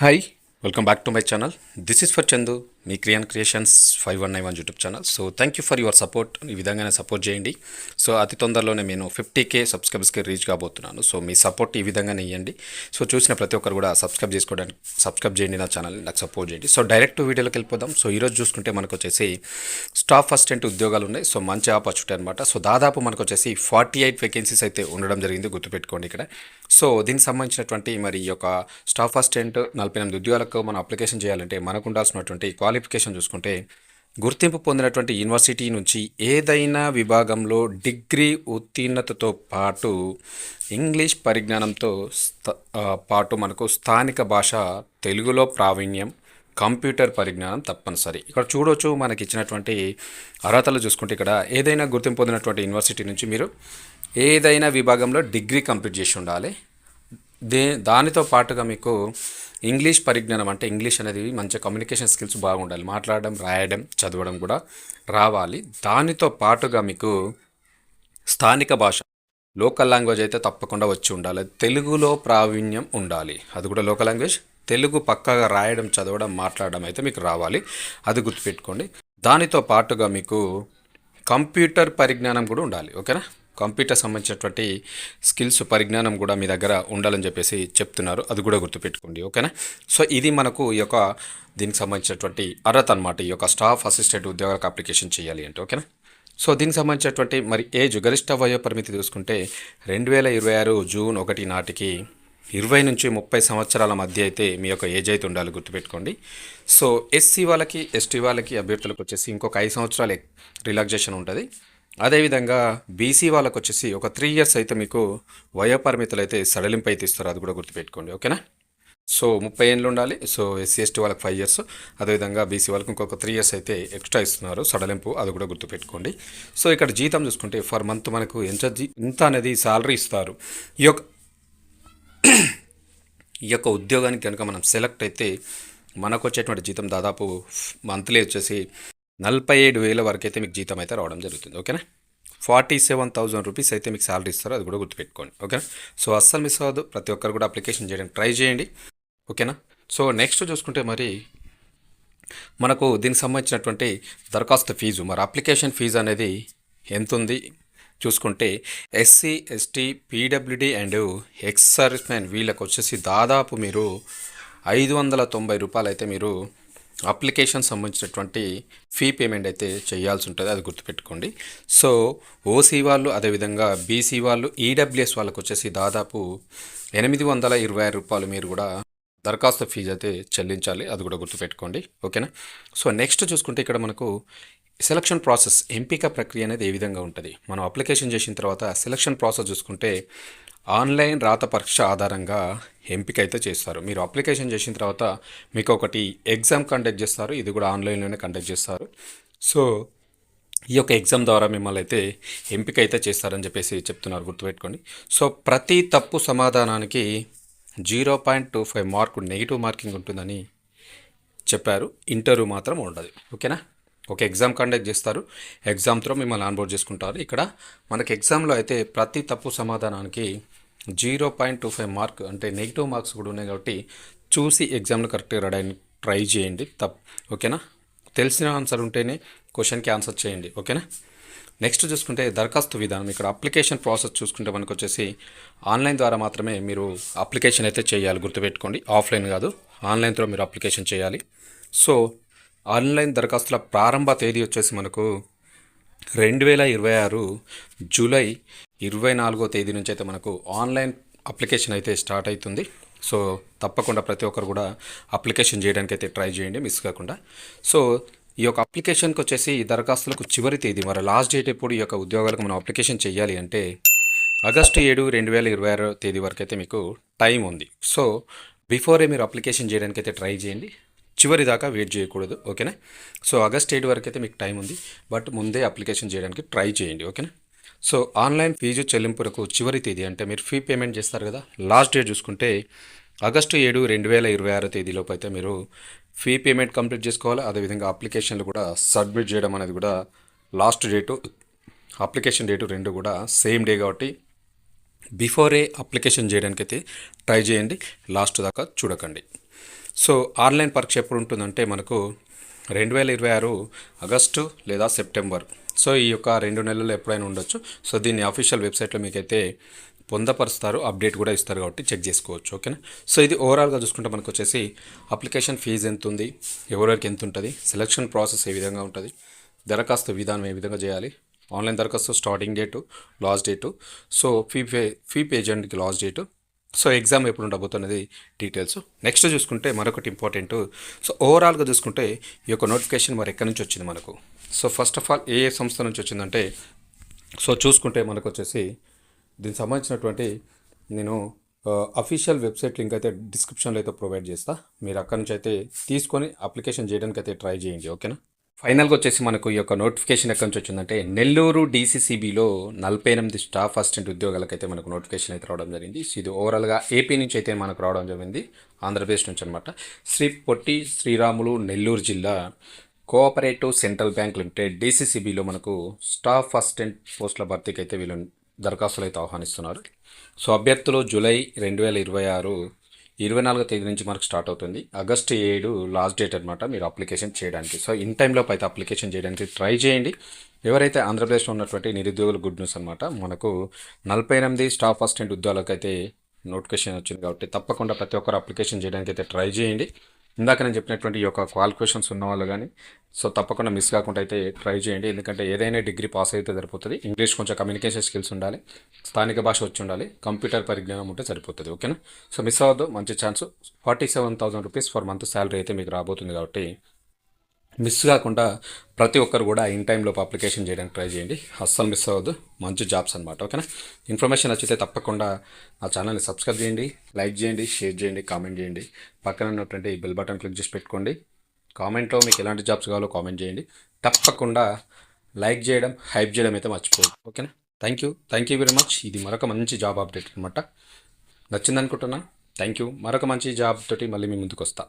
Hi welcome back to my channel. This is for Chandu, me creations 5191 YouTube channel. So thank you for your support. ఈ విధంగానే support చేయండి. So అతి తొందరలోనే నేను 50K సబ్స్క్రైబర్స్కి reach కాబోతున్నాను. So మీ support ఈ విధంగానే ఇవ్వండి. సో చూసిన ప్రతి ఒక్కరు కూడా సబ్స్క్రైబ్ చేయండి నా ఛానల్ని, నాకు సపోర్ట్ చేయండి. సో డైరెక్ట్ వీడియోలోకి వెళ్ళిపోదాం. సో ఈరోజు చూసుకుంటే మనకు వచ్చేసి స్టాఫ్ అసిస్టెంట్ ఉద్యోగాలు ఉన్నాయి. సో మంచి ఆపర్చునిటీ అనమాట. సో దాదాపు మనకు వచ్చేసి 48 వేకెన్సీస్ అయితే ఉండడం జరిగింది, గుర్తుపెట్టుకోండి ఇక్కడ. సో దీనికి సంబంధించినటువంటి మరి ఈ యొక్క స్టాఫ్ అసిస్టెంట్ 48 ఉద్యోగాలకు మనం అప్లికేషన్ చేయాలంటే మనకు ఉండాల్సినటువంటి క్వాలిఫికేషన్ చూసుకుంటే గుర్తింపు పొందినటువంటి యూనివర్సిటీ నుంచి ఏదైనా విభాగంలో డిగ్రీ ఉత్తీర్ణతతో పాటు ఇంగ్లీష్ పరిజ్ఞానంతో పాటు మనకు స్థానిక భాష తెలుగులో ప్రావీణ్యం, కంప్యూటర్ పరిజ్ఞానం తప్పనిసరి. ఇక్కడ చూడవచ్చు మనకి ఇచ్చినటువంటి అర్హతలు చూసుకుంటే ఇక్కడ ఏదైనా గుర్తింపు పొందినటువంటి యూనివర్సిటీ నుంచి మీరు ఏదైనా విభాగంలో డిగ్రీ కంప్లీట్ చేసి ఉండాలి. దానితో పాటుగా మీకు ఇంగ్లీష్ పరిజ్ఞానం, అంటే ఇంగ్లీష్ అనేది మంచి కమ్యూనికేషన్ స్కిల్స్ బాగుండాలి, మాట్లాడడం, రాయడం, చదవడం కూడా రావాలి. దానితో పాటుగా మీకు స్థానిక భాష, లోకల్ లాంగ్వేజ్ అయితే తప్పకుండా వచ్చి ఉండాలి. తెలుగులో ప్రావీణ్యం ఉండాలి, అది కూడా లోకల్ లాంగ్వేజ్. తెలుగు పక్కాగా రాయడం, చదవడం, మాట్లాడడం అయితే మీకు రావాలి, అది గుర్తుపెట్టుకోండి. దానితో పాటుగా మీకు కంప్యూటర్ పరిజ్ఞానం కూడా ఉండాలి, ఓకేనా. కంప్యూటర్ సంబంధించినటువంటి స్కిల్స్, పరిజ్ఞానం కూడా మీ దగ్గర ఉండాలని చెప్పేసి చెప్తున్నారు, అది కూడా గుర్తుపెట్టుకోండి, ఓకేనా. సో ఇది మనకు ఈ యొక్క దీనికి సంబంధించినటువంటి అర్హత అనమాట, ఈ యొక్క స్టాఫ్ అసిస్టెంట్ ఉద్యోగాలకు అప్లికేషన్ చేయాలి అంటే, ఓకేనా. సో దీనికి సంబంధించినటువంటి మరి గరిష్ట వయో పరిమితి చూసుకుంటే 2026 జూన్ 1 నాటికి 20 నుంచి 30 సంవత్సరాల మధ్య అయితే మీ యొక్క ఏజ్ అయితే ఉండాలి, గుర్తుపెట్టుకోండి. సో ఎస్సీ వాళ్ళకి, ఎస్టీ వాళ్ళకి అభ్యర్థులకు వచ్చేసి ఇంకొక 5 సంవత్సరాలు రిలాక్సేషన్ ఉంటుంది. అదేవిధంగా బీసీ వాళ్ళకు వచ్చేసి ఒక 3 ఇయర్స్ అయితే మీకు వయోపరిమితులు అయితే సడలింపు అయితే ఇస్తారు, అది కూడా గుర్తుపెట్టుకోండి, ఓకేనా. సో 30 ఏళ్ళు ఉండాలి. సో ఎస్సీ ఎస్టీ వాళ్ళకి 5 ఇయర్స్, అదేవిధంగా బీసీ వాళ్ళకి ఇంకొక 3 ఇయర్స్ అయితే ఎక్స్ట్రా ఇస్తున్నారు సడలింపు, అది కూడా గుర్తుపెట్టుకోండి. సో ఇక్కడ జీతం చూసుకుంటే ఫర్ మంత్ మనకు ఎంత అనేది శాలరీ ఇస్తారు. ఈ యొక్క ఈ యొక్క ఉద్యోగానికి కనుక మనం సెలెక్ట్ అయితే మనకు వచ్చేటువంటి జీతం దాదాపు మంత్లీ వచ్చేసి 47,000 వరకు అయితే మీకు జీతం అయితే రావడం జరుగుతుంది, ఓకేనా. 47,000 రూపీస్ అయితే మీకు శాలరీ ఇస్తారు, అది కూడా గుర్తుపెట్టుకోండి, ఓకేనా. సో అస్సలు మిస్ అవ్వద్దు, ప్రతి ఒక్కరు కూడా అప్లికేషన్ చేయడానికి ట్రై చేయండి, ఓకేనా. సో నెక్స్ట్ చూసుకుంటే మరి మనకు దీనికి సంబంధించినటువంటి దరఖాస్తు ఫీజు, మరి అప్లికేషన్ ఫీజు అనేది ఎంత ఉంది చూసుకుంటే SC ST PWD and ex service man వీళ్ళకి వచ్చేసి దాదాపు మీరు 590 రూపాయలు అయితే మీరు అప్లికేషన్ సంబంధించినటువంటి ఫీ పేమెంట్ అయితే చేయాల్సి ఉంటుంది, అది గుర్తుపెట్టుకోండి. సో ఓసీ వాళ్ళు, అదేవిధంగా బీసీ వాళ్ళు, ఈడబ్ల్యూఎస్ వాళ్ళకి వచ్చేసి దాదాపు 826 రూపాయలు మీరు కూడా దరఖాస్తు ఫీజు అయితే చెల్లించాలి, అది కూడా గుర్తుపెట్టుకోండి, ఓకేనా. సో నెక్స్ట్ చూసుకుంటే ఇక్కడ మనకు సెలక్షన్ ప్రాసెస్, ఎంపిక ప్రక్రియ అనేది ఏ విధంగా ఉంటుంది. మనం అప్లికేషన్ చేసిన తర్వాత సెలక్షన్ ప్రాసెస్ చూసుకుంటే ఆన్లైన్ రాత పరీక్ష ఆధారంగా ఎంపిక అయితే చేస్తారు. మీరు అప్లికేషన్ చేసిన తర్వాత మీకు ఒకటి ఎగ్జామ్ కండక్ట్ చేస్తారు, ఇది కూడా ఆన్లైన్లోనే కండక్ట్ చేస్తారు. సో ఈ యొక్క ఎగ్జామ్ ద్వారా మిమ్మల్ని అయితే ఎంపిక అయితే చేస్తారని చెప్పేసి చెప్తున్నారు, గుర్తుపెట్టుకోండి. సో ప్రతి తప్పు సమాధానానికి 0.25 మార్కు నెగిటివ్ మార్కింగ్ ఉంటుందని చెప్పారు. ఇంటర్వ్యూ మాత్రం ఉండదు, ఓకేనా. ఒక ఎగ్జామ్ కండక్ట్ చేస్తారు, ఎగ్జామ్ త్రూ మిమ్మల్ని ఆన్బోర్డ్ చేసుకుంటారు. ఇక్కడ మనకి ఎగ్జామ్లో అయితే ప్రతి తప్పు సమాధానానికి 0.25 మార్క్, అంటే నెగిటివ్ మార్క్స్ కూడా ఉన్నాయి కాబట్టి చూసి ఎగ్జామ్లో కరెక్ట్గా రాయడానికి ట్రై చేయండి, ఓకేనా. తెలిసిన ఆన్సర్ ఉంటేనే క్వశ్చన్కి ఆన్సర్ చేయండి, ఓకేనా. నెక్స్ట్ చూసుకుంటే దరఖాస్తు విధానం, ఇక్కడ అప్లికేషన్ ప్రాసెస్ చూసుకుంటే మనకు వచ్చేసి ఆన్లైన్ ద్వారా మాత్రమే మీరు అప్లికేషన్ అయితే చేయాలి, గుర్తుపెట్టుకోండి. ఆఫ్లైన్ కాదు, ఆన్లైన్ త్రూ మీరు అప్లికేషన్ చేయాలి. సో ఆన్లైన్ దరఖాస్తుల ప్రారంభ తేదీ వచ్చేసి మనకు 2026 జూలై 24వ తేదీ నుంచి అయితే మనకు ఆన్లైన్ అప్లికేషన్ అయితే స్టార్ట్ అవుతుంది. సో తప్పకుండా ప్రతి ఒక్కరు కూడా అప్లికేషన్ చేయడానికి అయితే ట్రై చేయండి, మిస్ కాకుండా. సో ఈ యొక్క అప్లికేషన్కి వచ్చేసి దరఖాస్తులకు చివరి తేదీ, మరి లాస్ట్ డేట్ ఎప్పుడు ఈ యొక్క ఉద్యోగాలకు మనం అప్లికేషన్ చేయాలి అంటే ఆగస్టు 7, 2026 తేదీ వరకు అయితే మీకు టైం ఉంది. సో బిఫోరే మీరు అప్లికేషన్ చేయడానికి అయితే ట్రై చేయండి, చివరి దాకా వెయిట్ చేయకూడదు, ఓకేనా. సో ఆగస్ట్ 8 వరకు అయితే మీకు టైం ఉంది, బట్ ముందే అప్లికేషన్ చేయడానికి ట్రై చేయండి, ఓకేనా. సో ఆన్లైన్ ఫీజు చెల్లింపులకు చివరి తేదీ, అంటే మీరు ఫీ పేమెంట్ చేస్తారు కదా, లాస్ట్ డేట్ చూసుకుంటే ఆగస్టు 7, 2026 తేదీలోపు అయితే మీరు ఫీ పేమెంట్ కంప్లీట్ చేసుకోవాలి. అదేవిధంగా అప్లికేషన్లు కూడా సబ్మిట్ చేయడం అనేది కూడా లాస్ట్ డేటు, అప్లికేషన్ డేటు రెండు కూడా సేమ్ డే కాబట్టి బిఫోరే అప్లికేషన్ చేయడానికైతే ట్రై చేయండి, లాస్ట్ దాకా చూడకండి. సో ఆన్లైన్ పరీక్ష ఎప్పుడు ఉంటుందంటే మనకు 2026 ఆగస్టు లేదా సెప్టెంబర్. సో ఈ యొక్క 2 నెలల్లో ఎప్పుడైనా ఉండొచ్చు. సో దీన్ని అఫీషియల్ వెబ్సైట్లో మీకైతే పొందపరుస్తారు, అప్డేట్ కూడా ఇస్తారు కాబట్టి చెక్ చేసుకోవచ్చు. ఓకేనా. సో ఇది ఓవరాల్గా చూసుకుంటే మనకు వచ్చేసి అప్లికేషన్ ఫీజు ఎంత ఉంది, ఎవరెవరికి ఎంత ఉంటుంది, సెలక్షన్ ప్రాసెస్ ఏ విధంగా ఉంటుంది, దరఖాస్తు విధానం ఏ విధంగా చేయాలి, ఆన్లైన్ దరఖాస్తు starting date, last date, so fee పేజెంట్కి లాస్ట్ డేటు, సో ఎగ్జామ్ ఎప్పుడు ఉండబోతున్నది డీటెయిల్స్. నెక్స్ట్ చూసుకుంటే మరొకటి ఇంపార్టెంట్. సో ఓవరాల్గా చూసుకుంటే ఈ యొక్క నోటిఫికేషన్ మరి ఎక్కడి నుంచి వచ్చింది మనకు. సో ఫస్ట్ ఆఫ్ ఆల్ ఏ సంస్థ నుంచి వచ్చిందంటే, సో చూసుకుంటే మనకు వచ్చేసి దీనికి సంబంధించినటువంటి నేను అఫీషియల్ వెబ్సైట్ లింక్ అయితే డిస్క్రిప్షన్లో అయితే ప్రొవైడ్ చేస్తా. మీరు అక్కడి నుంచి అయితే తీసుకొని అప్లికేషన్ చేయడానికి అయితే ట్రై చేయండి. ఓకేనా. ఫైనల్గా వచ్చేసి మనకు ఈ యొక్క నోటిఫికేషన్ ఎక్కడి నుంచి వచ్చిందంటే, నెల్లూరు డీసీసీబీలో 48 స్టాఫ్ అసిస్టెంట్ ఉద్యోగాలకైతే మనకు నోటిఫికేషన్ అయితే రావడం జరిగింది. సో ఇది ఓవరాల్గా ఏపీ నుంచి అయితే మనకు రావడం జరిగింది, ఆంధ్రప్రదేశ్ నుంచి అనమాట. శ్రీ పొట్టి శ్రీరాములు నెల్లూరు జిల్లా కోఆపరేటివ్ సెంట్రల్ బ్యాంక్ లిమిటెడ్ డీసీసీబీలో మనకు స్టాఫ్ అసిస్టెంట్ పోస్టుల భర్తీకి అయితే వీళ్ళు దరఖాస్తులు అయితే ఆహ్వానిస్తున్నారు. సో అభ్యర్థులు జూలై 2026 24వ తేదీ నుంచి మనకు స్టార్ట్ అవుతుంది. ఆగస్టు 7 లాస్ట్ డేట్ అనమాట మీరు అప్లికేషన్ చేయడానికి. సో ఇన్ టైంలోపు అయితే అప్లికేషన్ చేయడానికి ట్రై చేయండి. ఎవరైతే ఆంధ్రప్రదేశ్లో ఉన్నటువంటి నిరుద్యోగులు గుడ్ న్యూస్ అనమాట. మనకు 48 స్టాఫ్ అసిస్టెంట్ ఉద్యోగాలకైతే నోటిఫికేషన్ వచ్చింది కాబట్టి తప్పకుండా ప్రతి ఒక్కరు అప్లికేషన్ చేయడానికి అయితే ట్రై చేయండి. ఇందాక నేను చెప్పినటువంటి ఈ యొక్క క్వాలిఫికేషన్స్ ఉన్న వాళ్ళు కానీ సో తప్పకుండా మిస్ కాకుండా అయితే ట్రై చేయండి. ఎందుకంటే ఏదైనా డిగ్రీ పాస్ అయితే సరిపోతుంది. ఇంగ్లీష్ కొంచెం కమ్యూనికేషన్ స్కిల్స్ ఉండాలి, స్థానిక భాష వచ్చి ఉండాలి, కంప్యూటర్ పరిజ్ఞానం ఉంటే సరిపోతుంది. ఓకేనా. సో మిస్ అవ్వద్దు, మంచి chance. 47,000 rupees for month salary అయితే మీకు రాబోతుంది కాబట్టి మిస్ కాకుండా ప్రతి ఒక్కరు కూడా ఇన్ టైంలోపు అప్లికేషన్ చేయడానికి ట్రై చేయండి. అస్సలు మిస్ అవ్వద్దు, మంచి జాబ్స్ అనమాట. ఓకేనా. ఇన్ఫర్మేషన్ నచ్చితే తప్పకుండా ఆ ఛానల్ని సబ్స్క్రైబ్ చేయండి, లైక్ చేయండి, షేర్ చేయండి, కామెంట్ చేయండి. పక్కన ఉన్నటువంటి బెల్ బటన్ క్లిక్ చేసి పెట్టుకోండి. కామెంట్లో మీకు ఎలాంటి జాబ్స్ కావాలో కామెంట్ చేయండి. తప్పకుండా లైక్ చేయడం, హైప్ చేయడం అయితే మర్చిపోదు. ఓకేనా. Thank you very much. ఇది మరొక మంచి జాబ్ అప్డేట్ అనమాట. నచ్చింది అనుకుంటున్నా. Thank you. మరొక మంచి జాబ్ తోటి మళ్ళీ మీ ముందుకు వస్తా.